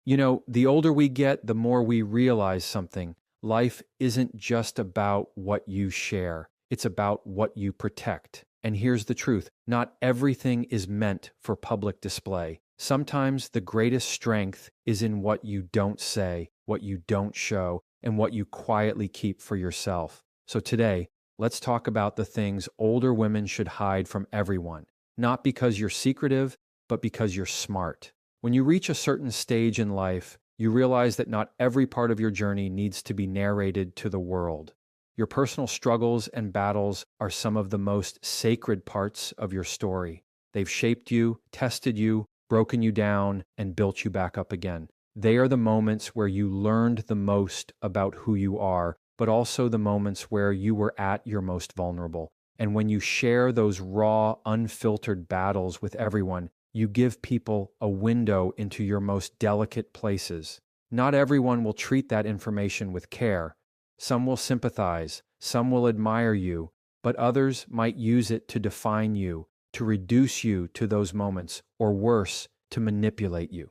You know, the older we get, the more we realize something. Life isn't just about what you share, it's about what you protect. And here's the truth, not everything is meant for public display. Sometimes the greatest strength is in what you don't say, what you don't show, and what you quietly keep for yourself. So today, let's talk about the things older women should hide from everyone, not because you're secretive, but because you're smart. When you reach a certain stage in life, you realize that not every part of your journey needs to be narrated to the world. Your personal struggles and battles are some of the most sacred parts of your story. They've shaped you, tested you, broken you down, and built you back up again. They are the moments where you learned the most about who you are, but also the moments where you were at your most vulnerable. And when you share those raw, unfiltered battles with everyone, you give people a window into your most delicate places. Not everyone will treat that information with care. Some will sympathize, some will admire you, but others might use it to define you, to reduce you to those moments, or worse, to manipulate you.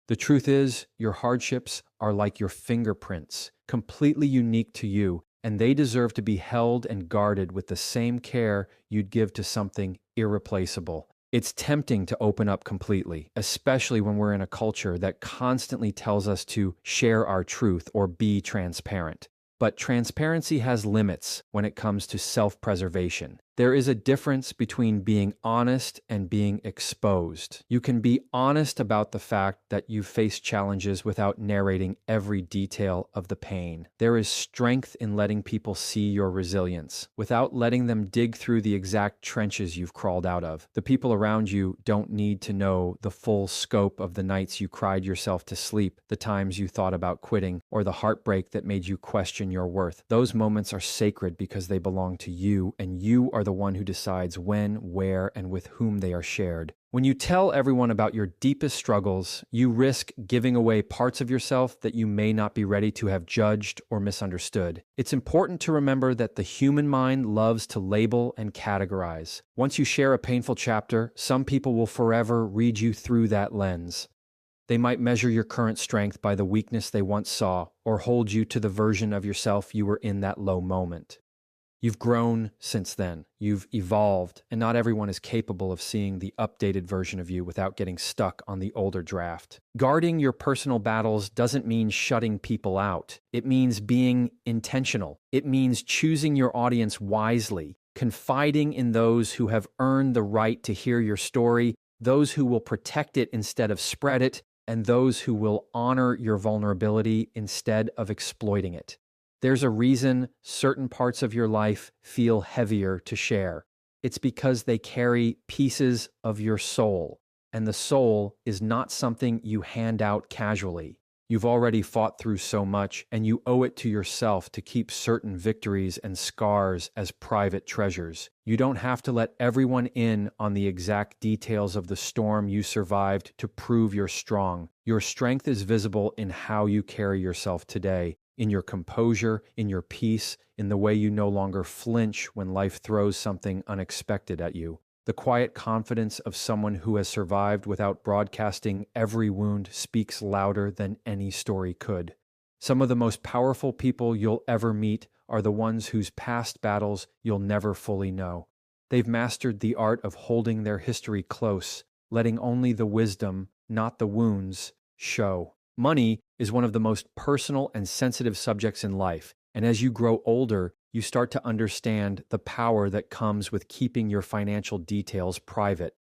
The truth is, your hardships are like your fingerprints, completely unique to you, and they deserve to be held and guarded with the same care you'd give to something irreplaceable. It's tempting to open up completely, especially when we're in a culture that constantly tells us to share our truth or be transparent. But transparency has limits when it comes to self-preservation. There is a difference between being honest and being exposed. You can be honest about the fact that you face challenges without narrating every detail of the pain. There is strength in letting people see your resilience, without letting them dig through the exact trenches you've crawled out of. The people around you don't need to know the full scope of the nights you cried yourself to sleep, the times you thought about quitting, or the heartbreak that made you question your worth. Those moments are sacred because they belong to you, and you are the one who decides when, where, and with whom they are shared. When you tell everyone about your deepest struggles, you risk giving away parts of yourself that you may not be ready to have judged or misunderstood. It's important to remember that the human mind loves to label and categorize. Once you share a painful chapter, some people will forever read you through that lens. They might measure your current strength by the weakness they once saw, or hold you to the version of yourself you were in that low moment. You've grown since then. You've evolved, and not everyone is capable of seeing the updated version of you without getting stuck on the older draft. Guarding your personal battles doesn't mean shutting people out. It means being intentional. It means choosing your audience wisely, confiding in those who have earned the right to hear your story, those who will protect it instead of spread it, and those who will honor your vulnerability instead of exploiting it. There's a reason certain parts of your life feel heavier to share. It's because they carry pieces of your soul, and the soul is not something you hand out casually. You've already fought through so much, and you owe it to yourself to keep certain victories and scars as private treasures. You don't have to let everyone in on the exact details of the storm you survived to prove you're strong. Your strength is visible in how you carry yourself today, in your composure, in your peace, in the way you no longer flinch when life throws something unexpected at you. The quiet confidence of someone who has survived without broadcasting every wound speaks louder than any story could. Some of the most powerful people you'll ever meet are the ones whose past battles you'll never fully know. They've mastered the art of holding their history close, letting only the wisdom, not the wounds, show. Money is one of the most personal and sensitive subjects in life, and as you grow older, you start to understand the power that comes with keeping your financial details private.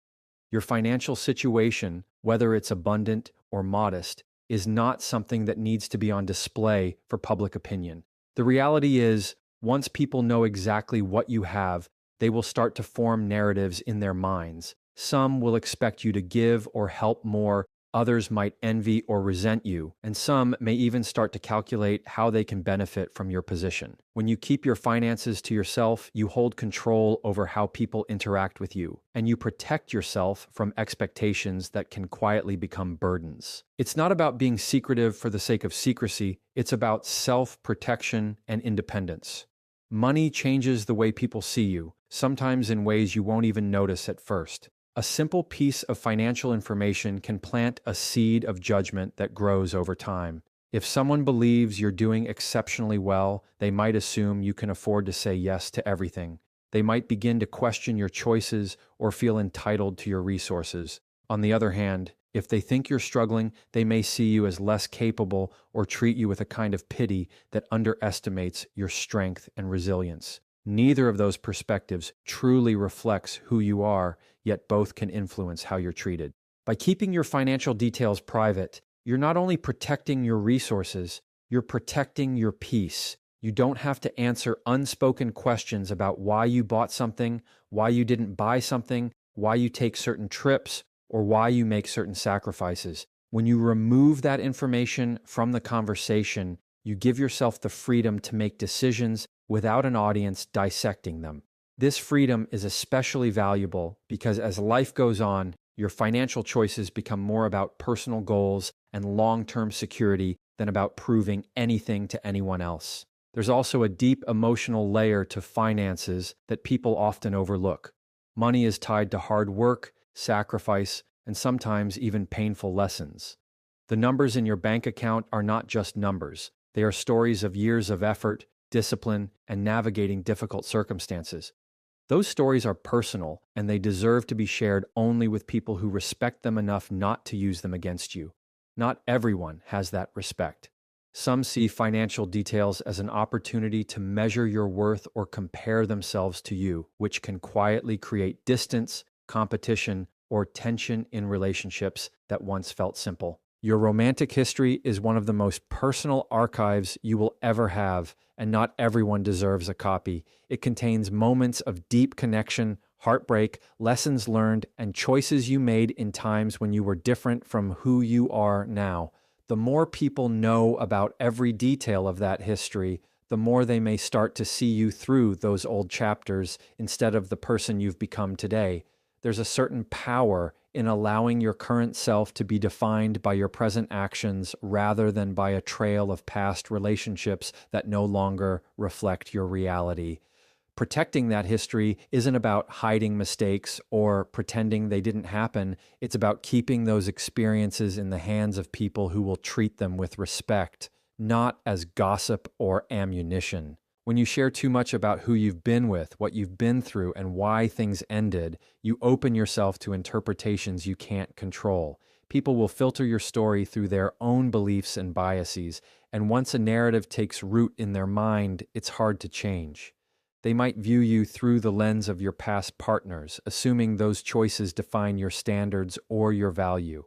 Your financial situation, whether it's abundant or modest, is not something that needs to be on display for public opinion. The reality is, once people know exactly what you have, they will start to form narratives in their minds. Some will expect you to give or help more. Others might envy or resent you, and some may even start to calculate how they can benefit from your position. When you keep your finances to yourself, you hold control over how people interact with you, and you protect yourself from expectations that can quietly become burdens. It's not about being secretive for the sake of secrecy, it's about self-protection and independence. Money changes the way people see you, sometimes in ways you won't even notice at first. A simple piece of financial information can plant a seed of judgment that grows over time. If someone believes you're doing exceptionally well, they might assume you can afford to say yes to everything. They might begin to question your choices or feel entitled to your resources. On the other hand, if they think you're struggling, they may see you as less capable or treat you with a kind of pity that underestimates your strength and resilience. Neither of those perspectives truly reflects who you are, yet both can influence how you're treated. By keeping your financial details private, you're not only protecting your resources, you're protecting your peace. You don't have to answer unspoken questions about why you bought something, why you didn't buy something, why you take certain trips, or why you make certain sacrifices. When you remove that information from the conversation, you give yourself the freedom to make decisions without an audience dissecting them. This freedom is especially valuable because as life goes on, your financial choices become more about personal goals and long-term security than about proving anything to anyone else. There's also a deep emotional layer to finances that people often overlook. Money is tied to hard work, sacrifice, and sometimes even painful lessons. The numbers in your bank account are not just numbers. They are stories of years of effort, discipline, and navigating difficult circumstances. Those stories are personal, and they deserve to be shared only with people who respect them enough not to use them against you. Not everyone has that respect. Some see financial details as an opportunity to measure your worth or compare themselves to you, which can quietly create distance, competition, or tension in relationships that once felt simple. Your romantic history is one of the most personal archives you will ever have, and not everyone deserves a copy. It contains moments of deep connection, heartbreak, lessons learned, and choices you made in times when you were different from who you are now. The more people know about every detail of that history, the more they may start to see you through those old chapters instead of the person you've become today. There's a certain power in allowing your current self to be defined by your present actions rather than by a trail of past relationships that no longer reflect your reality. Protecting that history isn't about hiding mistakes or pretending they didn't happen. It's about keeping those experiences in the hands of people who will treat them with respect, not as gossip or ammunition. When you share too much about who you've been with, what you've been through, and why things ended, you open yourself to interpretations you can't control. People will filter your story through their own beliefs and biases, and once a narrative takes root in their mind, it's hard to change. They might view you through the lens of your past partners, assuming those choices define your standards or your value.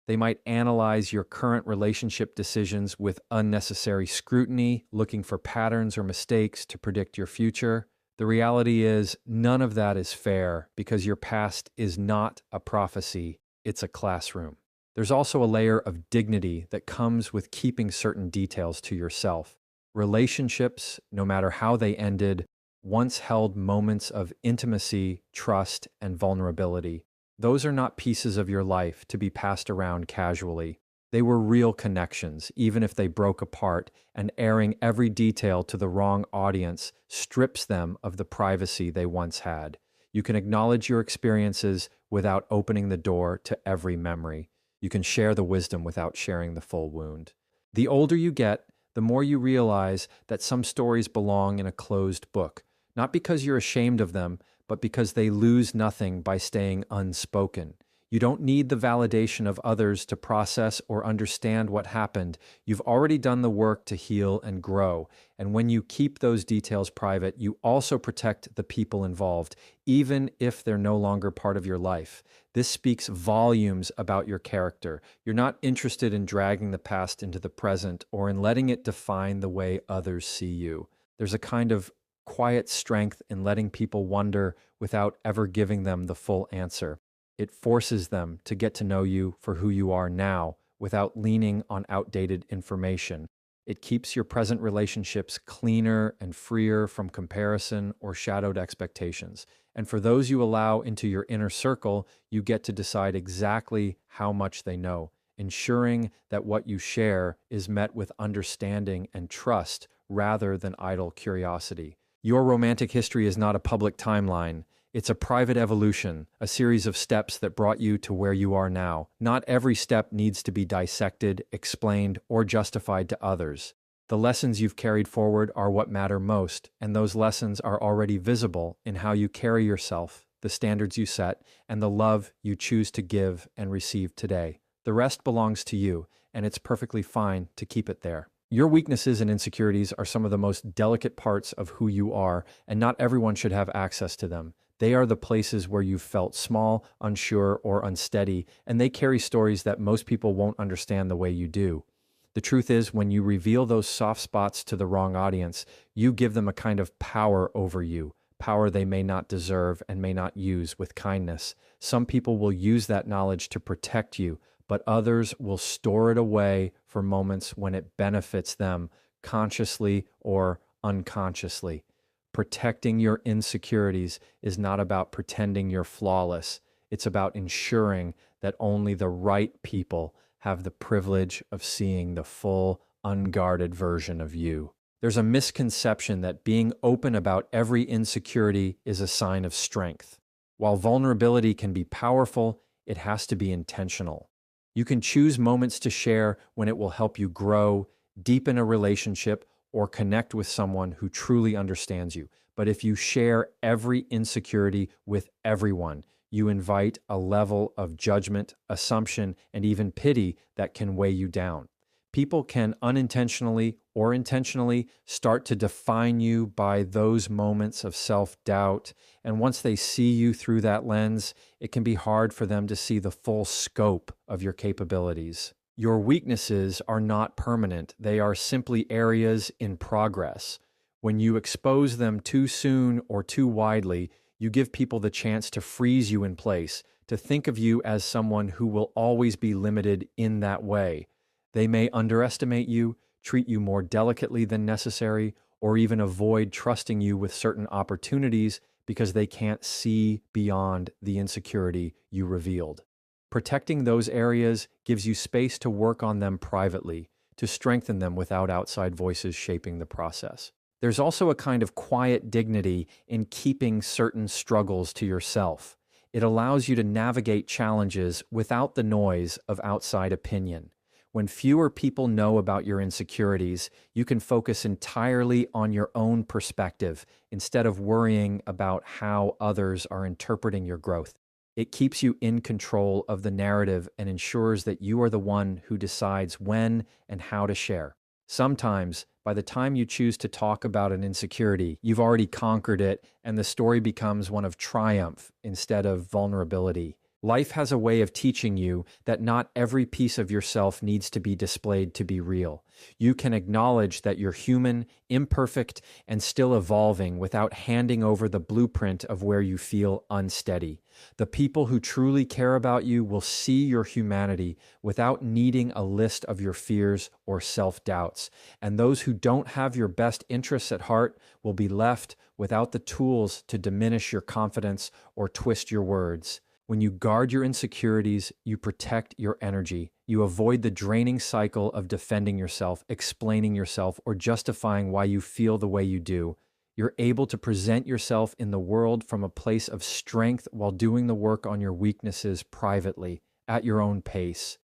They might analyze your current relationship decisions with unnecessary scrutiny, looking for patterns or mistakes to predict your future. The reality is, none of that is fair because your past is not a prophecy, it's a classroom. There's also a layer of dignity that comes with keeping certain details to yourself. Relationships, no matter how they ended, once held moments of intimacy, trust, and vulnerability. Those are not pieces of your life to be passed around casually. They were real connections, even if they broke apart, and airing every detail to the wrong audience strips them of the privacy they once had. You can acknowledge your experiences without opening the door to every memory. You can share the wisdom without sharing the full wound. The older you get, the more you realize that some stories belong in a closed book, not because you're ashamed of them, but because they lose nothing by staying unspoken. You don't need the validation of others to process or understand what happened. You've already done the work to heal and grow. And when you keep those details private, you also protect the people involved, even if they're no longer part of your life. This speaks volumes about your character. You're not interested in dragging the past into the present or in letting it define the way others see you. There's a kind of quiet strength in letting people wonder without ever giving them the full answer. It forces them to get to know you for who you are now without leaning on outdated information. It keeps your present relationships cleaner and freer from comparison or shadowed expectations. And for those you allow into your inner circle, you get to decide exactly how much they know, ensuring that what you share is met with understanding and trust rather than idle curiosity. Your romantic history is not a public timeline. It's a private evolution, a series of steps that brought you to where you are now. Not every step needs to be dissected, explained, or justified to others. The lessons you've carried forward are what matter most, and those lessons are already visible in how you carry yourself, the standards you set, and the love you choose to give and receive today. The rest belongs to you, and it's perfectly fine to keep it there. Your weaknesses and insecurities are some of the most delicate parts of who you are, and not everyone should have access to them. They are the places where you've felt small, unsure, or unsteady, and they carry stories that most people won't understand the way you do. The truth is, when you reveal those soft spots to the wrong audience, you give them a kind of power over you, power they may not deserve and may not use with kindness. Some people will use that knowledge to protect you, but others will store it away for moments when it benefits them, consciously or unconsciously. Protecting your insecurities is not about pretending you're flawless. It's about ensuring that only the right people have the privilege of seeing the full, unguarded version of you. There's a misconception that being open about every insecurity is a sign of strength. While vulnerability can be powerful, it has to be intentional. You can choose moments to share when it will help you grow, deepen a relationship, or connect with someone who truly understands you. But if you share every insecurity with everyone, you invite a level of judgment, assumption, and even pity that can weigh you down. People can unintentionally or intentionally start to define you by those moments of self-doubt, and once they see you through that lens, it can be hard for them to see the full scope of your capabilities. Your weaknesses are not permanent. They are simply areas in progress. When you expose them too soon or too widely, you give people the chance to freeze you in place, to think of you as someone who will always be limited in that way. They may underestimate you, treat you more delicately than necessary, or even avoid trusting you with certain opportunities because they can't see beyond the insecurity you revealed. Protecting those areas gives you space to work on them privately, to strengthen them without outside voices shaping the process. There's also a kind of quiet dignity in keeping certain struggles to yourself. It allows you to navigate challenges without the noise of outside opinion. When fewer people know about your insecurities, you can focus entirely on your own perspective instead of worrying about how others are interpreting your growth. It keeps you in control of the narrative and ensures that you are the one who decides when and how to share. Sometimes, by the time you choose to talk about an insecurity, you've already conquered it, and the story becomes one of triumph instead of vulnerability. Life has a way of teaching you that not every piece of yourself needs to be displayed to be real. You can acknowledge that you're human, imperfect, and still evolving without handing over the blueprint of where you feel unsteady. The people who truly care about you will see your humanity without needing a list of your fears or self-doubts. And those who don't have your best interests at heart will be left without the tools to diminish your confidence or twist your words. When you guard your insecurities, you protect your energy. You avoid the draining cycle of defending yourself, explaining yourself, or justifying why you feel the way you do. You're able to present yourself in the world from a place of strength while doing the work on your weaknesses privately, at your own pace.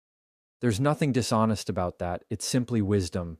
There's nothing dishonest about that. It's simply wisdom.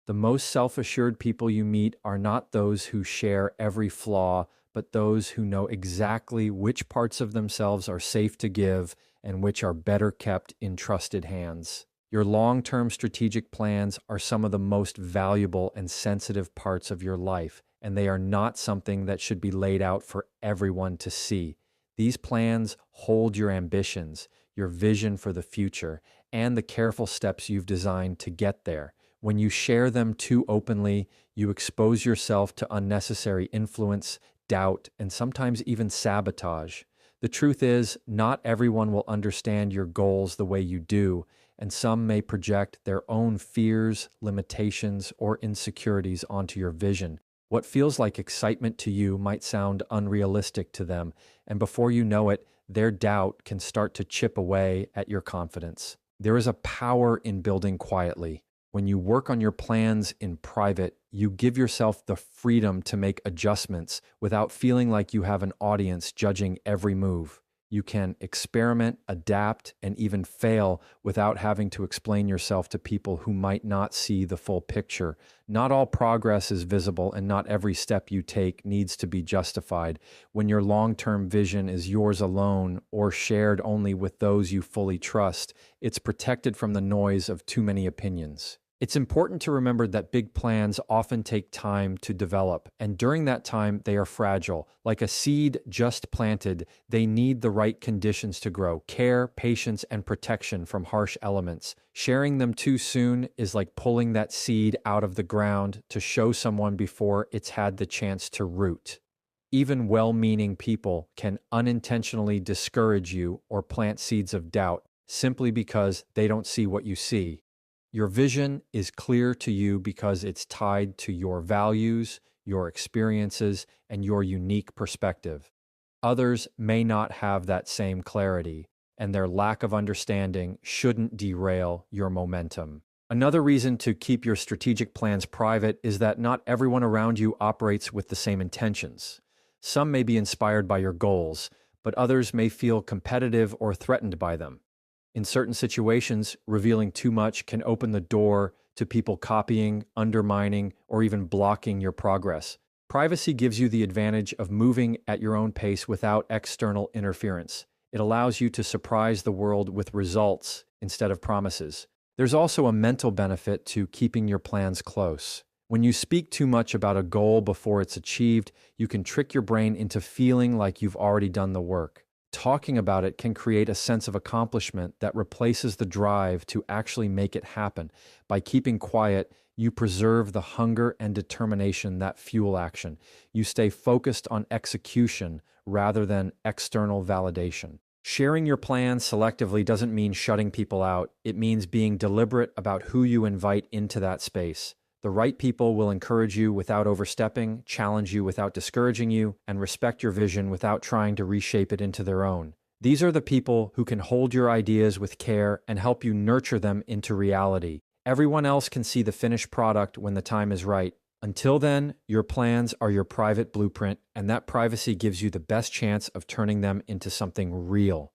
The most self-assured people you meet are not those who share every flaw, but those who know exactly which parts of themselves are safe to give and which are better kept in trusted hands. Your long-term strategic plans are some of the most valuable and sensitive parts of your life, and they are not something that should be laid out for everyone to see. These plans hold your ambitions, your vision for the future, and the careful steps you've designed to get there. When you share them too openly, you expose yourself to unnecessary influence, doubt, and sometimes even sabotage. The truth is, not everyone will understand your goals the way you do, and some may project their own fears, limitations, or insecurities onto your vision. What feels like excitement to you might sound unrealistic to them, and before you know it, their doubt can start to chip away at your confidence. There is a power in building quietly. When you work on your plans in private, you give yourself the freedom to make adjustments without feeling like you have an audience judging every move. You can experiment, adapt, and even fail without having to explain yourself to people who might not see the full picture. Not all progress is visible, and not every step you take needs to be justified. When your long-term vision is yours alone or shared only with those you fully trust, it's protected from the noise of too many opinions. It's important to remember that big plans often take time to develop, and during that time, they are fragile. Like a seed just planted, they need the right conditions to grow: care, patience, and protection from harsh elements. Sharing them too soon is like pulling that seed out of the ground to show someone before it's had the chance to root. Even well-meaning people can unintentionally discourage you or plant seeds of doubt simply because they don't see what you see. Your vision is clear to you because it's tied to your values, your experiences, and your unique perspective. Others may not have that same clarity, and their lack of understanding shouldn't derail your momentum. Another reason to keep your strategic plans private is that not everyone around you operates with the same intentions. Some may be inspired by your goals, but others may feel competitive or threatened by them. In certain situations, revealing too much can open the door to people copying, undermining, or even blocking your progress. Privacy gives you the advantage of moving at your own pace without external interference. It allows you to surprise the world with results instead of promises. There's also a mental benefit to keeping your plans close. When you speak too much about a goal before it's achieved, you can trick your brain into feeling like you've already done the work. Talking about it can create a sense of accomplishment that replaces the drive to actually make it happen. By keeping quiet, you preserve the hunger and determination that fuel action. You stay focused on execution rather than external validation. Sharing your plans selectively doesn't mean shutting people out. It means being deliberate about who you invite into that space. The right people will encourage you without overstepping, challenge you without discouraging you, and respect your vision without trying to reshape it into their own. These are the people who can hold your ideas with care and help you nurture them into reality. Everyone else can see the finished product when the time is right. Until then, your plans are your private blueprint, and that privacy gives you the best chance of turning them into something real.